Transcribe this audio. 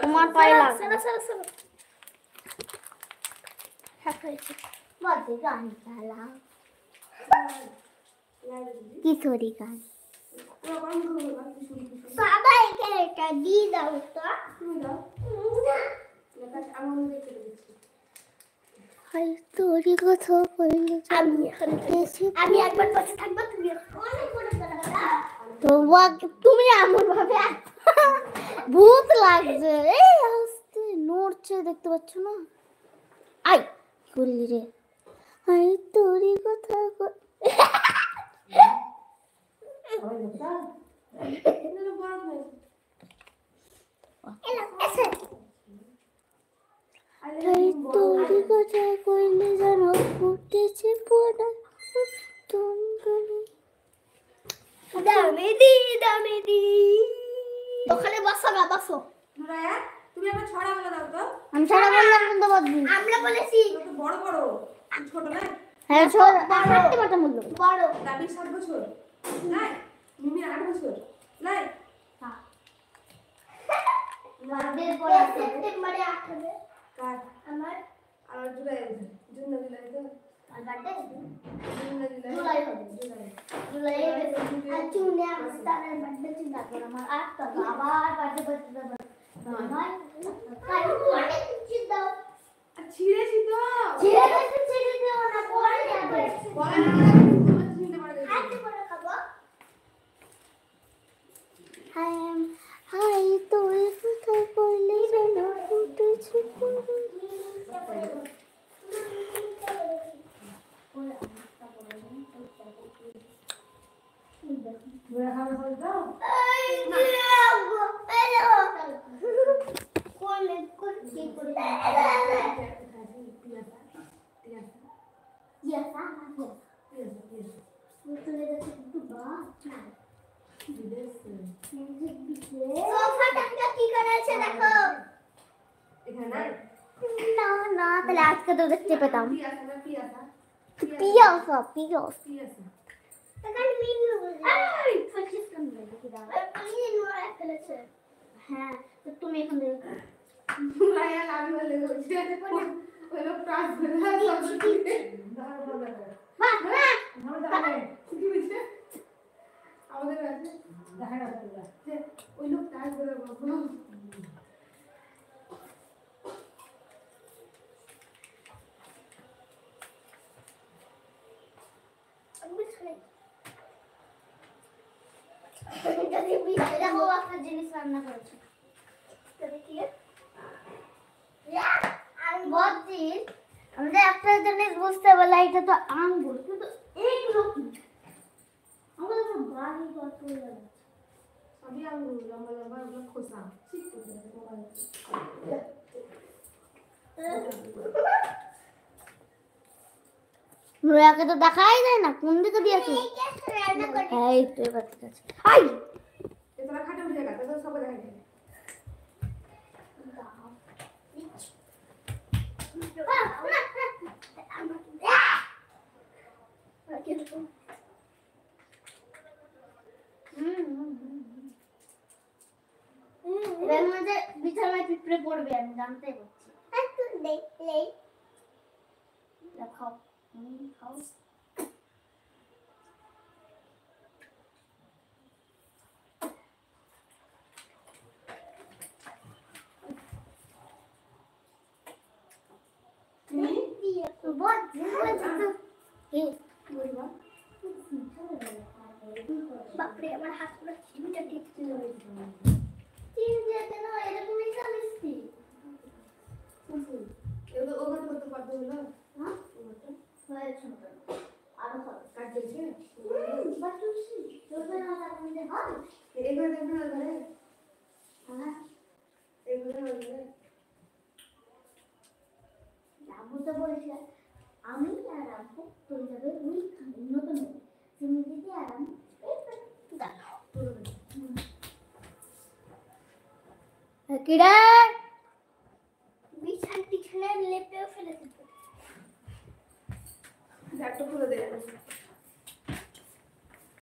তোমার পায়ে লাগছে না সর মধ্যে গান চালাও কিশোরী গান সবাইকে এটা দিয়ে দাও তো তোরই কথা বললে আমি একবার বসে থাকবো তুমি এমন ভাবে ভূত লাগছে এই আস্তে নড়ছে দেখতে পাচ্ছ না আই বললি রে আই তোরই কথা তোরই কথা কইলে যেন ফুটেছে পোড়া দামেদি ওখানে বসো না বসো নুরায়া তুমি আমার ছড়া বলে দাও তো আমি ছড়া বললাম কিন্তু বদবি আমরা বলেছি তো বড় বড় ছোট না হ্যাঁ ছোট বাড়তে বাড়তে বললো বড় দাবি 7 বছর নাই মিমি 8 বছর নাই হ্যাঁ মাদের পরে সেপ্টেম্বরে 8 হবে কার আমার জুলাই জুন জুলাই তো আর বার্থডে জুলাই হবে জুলাই আর জুনে আমার তার বার্থডে চিন্তা করো আমার 8 টা আবার বার্থডে নয় কাল অনেক চিন্তা আর ছিড়ে দিও না পরে যাবে বলে না চিন্তা করে আজকে পরে খাবো হাই তোর কথা বললে যেন ফুটেছে না তাহলে আজকে তো দেখতে পেতাম পিয়াসা হ্যাঁ তুমি এখন আমাদের আছে দেখা যাচ্ছে ওই লোক কাজ করে জিনিস রান্না করেছে আমাদের একটা জিনিস বুঝতে পারলাম এটা তো আঙ্গুর কিন্তু এইগুলো কি আমাদের তো বাড়ি কত সবই আঙ্গুর লম্বা লম্বা ওগুলো খোসা নুরাকে তো দেখাই যায় না কোন দিকে দিয়েছে এই তো এবার ঠিক আছে আই তোরা খাটে উঠে গেল তো সব দেখাই যায় এর মধ্যে বিছানায় পিঁপড়ে পড়বে আমি জানতে পারছি দেখাও খাও বাপরে আমার হাত পুরো চিমটা ঠেকতে হয়েছে চিম যেতে না এরকমই চালিয়েছি এগুলো ওখানে করতে পারবে না হ্যাঁ হয়েছে আরো কাট দিয়েছে বাচ্চুছি তোদের না লাগবে হয় এগুলো দেখবে না ধরে হ্যাঁ এগুলো লাগবে আবু তো বলেছে আমি আর আব্বু চলে যাবে ওই নতুন তুমি দিদি আর আমি কিরা বিছানা লেপেও ফেলেছে যাটো খুলে দেবে